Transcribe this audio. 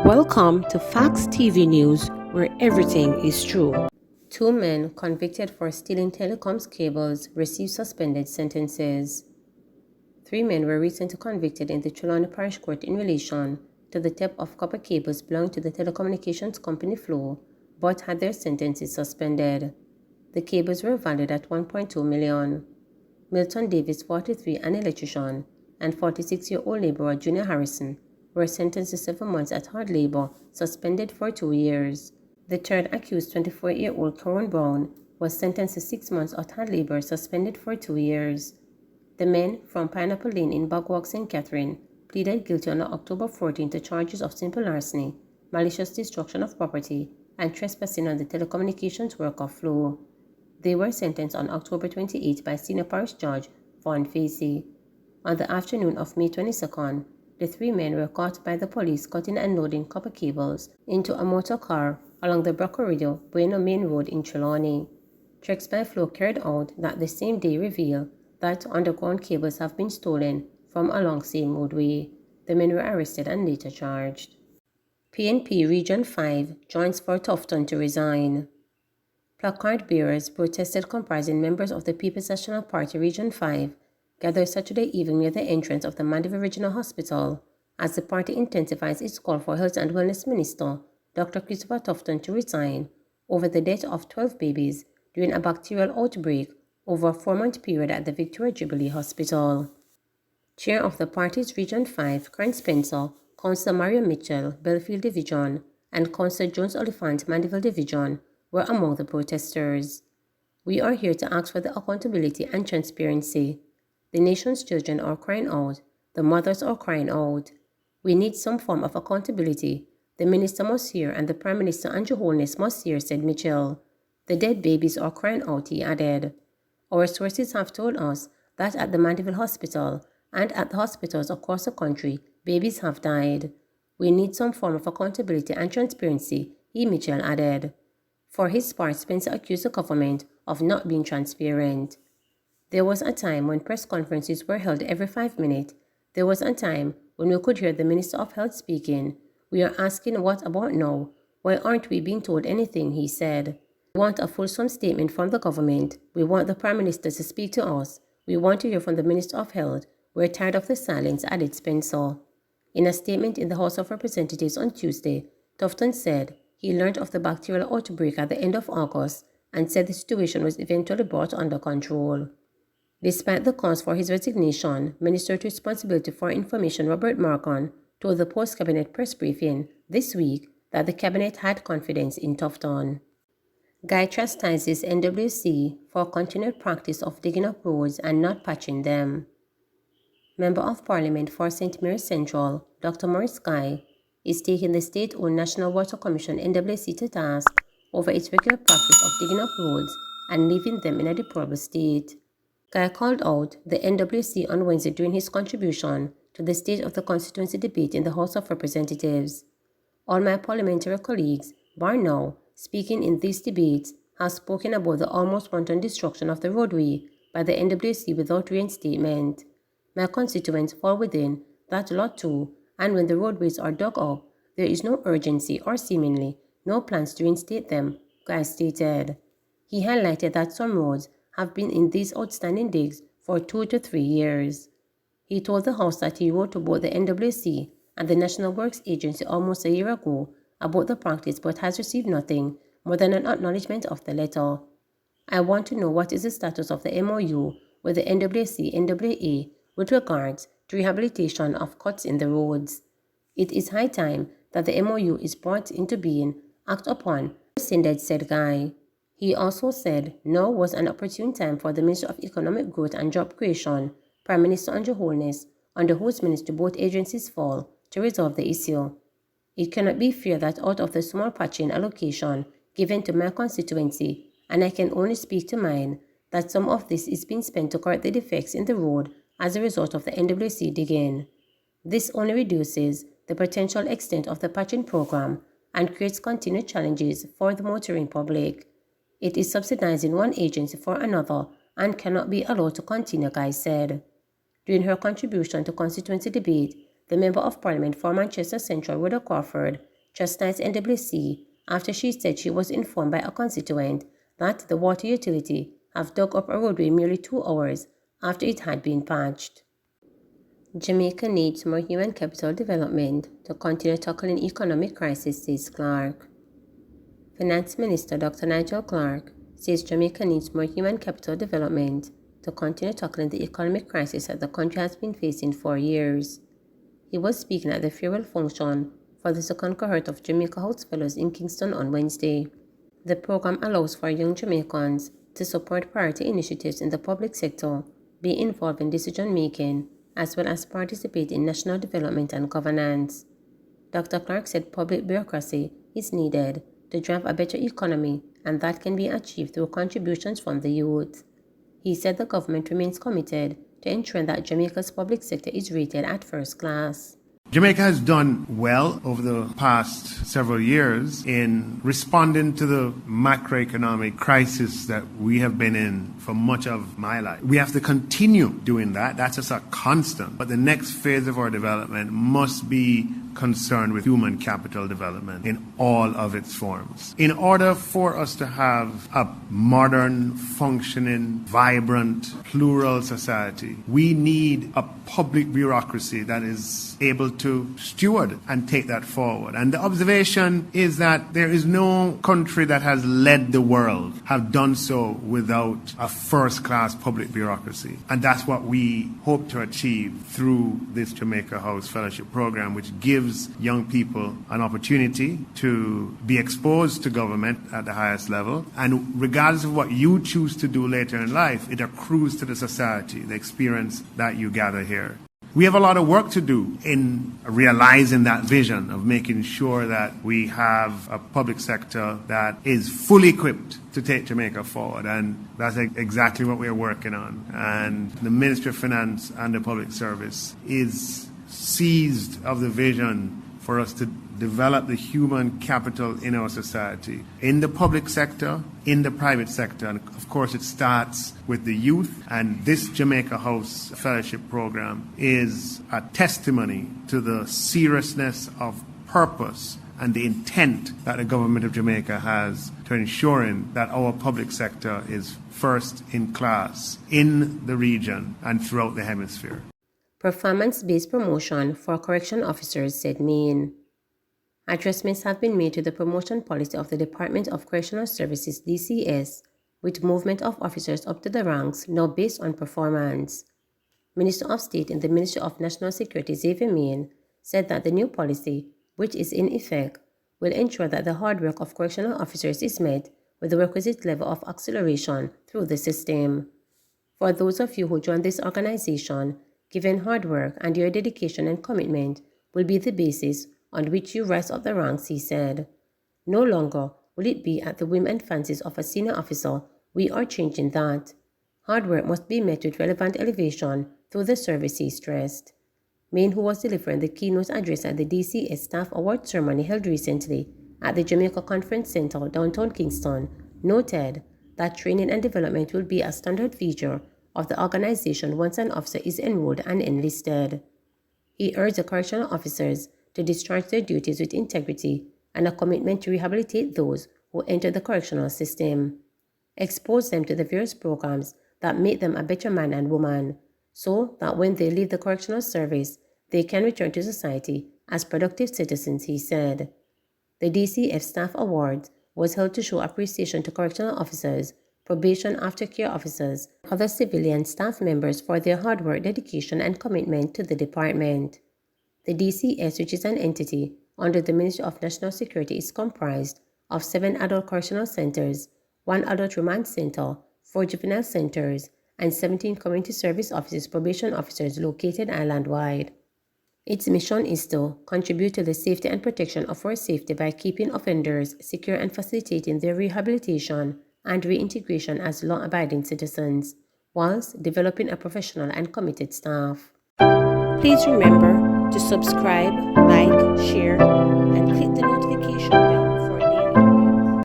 Welcome to Facts TV News, where everything is true. Two men convicted for stealing telecoms cables received suspended sentences. Three men were recently convicted in the Trelawney Parish Court in relation to the theft of copper cables belonging to the telecommunications company Flow, but had their sentences suspended. The cables were valued at $1.2 million. Milton Davis, 43, an electrician, and 46-year-old laborer Junior Harrison were sentenced to 7 months at hard labor, suspended for 2 years. The third accused, 24-year-old Coron Brown, was sentenced to 6 months at hard labor, suspended for 2 years. The men from Pineapple Lane in Bogwalk, St. Catherine, pleaded guilty on October 14 to charges of simple larceny, malicious destruction of property, and trespassing on the telecommunications work of Flow. They were sentenced on October 28 by Senior Parish Judge Vaughan Facey. On the afternoon of May 22nd, the three men were caught by the police cutting and loading copper cables into a motor car along the Brocorido Bueno Main Road in Trelawney. Checks by Flow carried out that the same day reveal that underground cables have been stolen from along same roadway. The men were arrested and later charged. PNP Region 5 joins for Tufton to resign. Placard bearers protested comprising members of the People's National Party Region 5 gathered Saturday evening near the entrance of the Mandeville Regional Hospital as the party intensifies its call for Health and Wellness Minister Dr. Christopher Tufton to resign over the death of 12 babies during a bacterial outbreak over a 4-month period at the Victoria Jubilee Hospital. Chair of the party's Region 5, Karen Spencer, Councillor Mario Mitchell, Belfield Division, and Councillor Jones Oliphant, Mandeville Division, were among the protesters. We are here to ask for the accountability and transparency. The nation's children are crying out. The mothers are crying out. We need some form of accountability. The minister must hear and the Prime Minister and Your Holiness must hear, said Mitchell. The dead babies are crying out, he added. Our sources have told us that at the Mandeville Hospital and at the hospitals across the country, babies have died. We need some form of accountability and transparency, Mitchell added. For his part, Spencer accused the government of not being transparent. There was a time when press conferences were held every 5 minutes. There was a time when we could hear the Minister of Health speaking. We are asking, what about now? Why aren't we being told anything, he said. We want a fulsome statement from the government. We want the Prime Minister to speak to us. We want to hear from the Minister of Health. We're tired of the silence, added Spencer. In a statement in the House of Representatives on Tuesday, Tufton said he learned of the bacterial outbreak at the end of August and said the situation was eventually brought under control. Despite the cause for his resignation, Minister with Responsibility for Information Robert Marcon told the post-cabinet press briefing this week that the cabinet had confidence in Tufton. Guy chastises NWC for continued practice of digging up roads and not patching them. Member of Parliament for St. Mary Central, Dr. Maurice Guy, is taking the state-owned National Water Commission NWC to task over its regular practice of digging up roads and leaving them in a deplorable state. Guy called out the NWC on Wednesday during his contribution to the State of the Constituency debate in the House of Representatives. All my parliamentary colleagues, bar now, speaking in these debates, have spoken about the almost wanton destruction of the roadway by the NWC without reinstatement. My constituents fall within that lot too, and when the roadways are dug up, there is no urgency or seemingly no plans to reinstate them, Guy stated. He highlighted that some roads have been in these outstanding digs for 2 to 3 years. He told the House that he wrote to both the NWC and the National Works Agency almost a year ago about the practice but has received nothing more than an acknowledgement of the letter. I want to know what is the status of the MOU with the NWC-NWA with regards to rehabilitation of cuts in the roads. It is high time that the MOU is brought into being, acted upon, rescinded, said Guy. He also said now was an opportune time for the Minister of Economic Growth and Job Creation, Prime Minister and Your Holiness, under whose ministry both agencies fall, to resolve the issue. It cannot be fair that out of the small patching allocation given to my constituency, and I can only speak to mine, that some of this is being spent to correct the defects in the road as a result of the NWC digging. This only reduces the potential extent of the patching program and creates continued challenges for the motoring public. It is subsidizing one agency for another and cannot be allowed to continue, Guy said. During her contribution to constituency debate, the Member of Parliament for Manchester Central, Rhoda Crawford, chastised NWC after she said she was informed by a constituent that the water utility have dug up a roadway nearly 2 hours after it had been patched. Jamaica needs more human capital development to continue tackling economic crisis, says Clark. Finance Minister Dr. Nigel Clark says Jamaica needs more human capital development to continue tackling the economic crisis that the country has been facing for years. He was speaking at the farewell function for the second cohort of Jamaica House Fellows in Kingston on Wednesday. The program allows for young Jamaicans to support priority initiatives in the public sector, be involved in decision-making, as well as participate in national development and governance. Dr. Clark said public bureaucracy is needed to drive a better economy, and that can be achieved through contributions from the youth. He said the government remains committed to ensuring that Jamaica's public sector is rated at first class. Jamaica has done well over the past several years in responding to the macroeconomic crisis that we have been in for much of my life. We have to continue doing that. That's just a constant. But the next phase of our development must be concerned with human capital development in all of its forms. In order for us to have a modern, functioning, vibrant, plural society, we need a public bureaucracy that is able to steward and take that forward. And the observation is that there is no country that has led the world have done so without a first-class public bureaucracy. And that's what we hope to achieve through this Jamaica House Fellowship Program, which gives young people an opportunity to be exposed to government at the highest level. And regardless of what you choose to do later in life, it accrues to the society, the experience that you gather here. We have a lot of work to do in realizing that vision of making sure that we have a public sector that is fully equipped to take Jamaica forward. And that's exactly what we are working on. And the Ministry of Finance and the Public Service is seized of the vision for us to develop the human capital in our society, in the public sector, in the private sector. And of course, it starts with the youth. And this Jamaica House Fellowship Program is a testimony to the seriousness of purpose and the intent that the government of Jamaica has to ensuring that our public sector is first in class in the region and throughout the hemisphere. Performance-based promotion for correction officers, said Maine. Adjustments have been made to the promotion policy of the Department of Correctional Services DCS, with movement of officers up to the ranks now based on performance. Minister of State in the Ministry of National Security Xavier Maine said that the new policy, which is in effect, will ensure that the hard work of correctional officers is met with the requisite level of acceleration through the system. For those of you who join this organization, given hard work and your dedication and commitment will be the basis on which you rise up the ranks, he said. No longer will it be at the whim and fancies of a senior officer. We are changing that. Hard work must be met with relevant elevation through the service, he stressed. Maine, who was delivering the keynote address at the DCS Staff Award ceremony held recently at the Jamaica Conference Center, downtown Kingston, noted that training and development will be a standard feature of the organization once an officer is enrolled and enlisted. He urged the correctional officers to discharge their duties with integrity and a commitment to rehabilitate those who enter the correctional system, expose them to the various programs that make them a better man and woman, so that when they leave the correctional service, they can return to society as productive citizens, he said. The DCF Staff Award was held to show appreciation to correctional officers, probation aftercare officers, and other civilian staff members for their hard work, dedication, and commitment to the department. The DCS, which is an entity under the Ministry of National Security, is comprised of 7 adult correctional centers, 1 adult remand center, 4 juvenile centers, and 17 community service offices, probation officers located island-wide. Its mission is to contribute to the safety and protection of our safety by keeping offenders secure and facilitating their rehabilitation and reintegration as law-abiding citizens, whilst developing a professional and committed staff. Please remember to subscribe, like, share, and click the notification bell.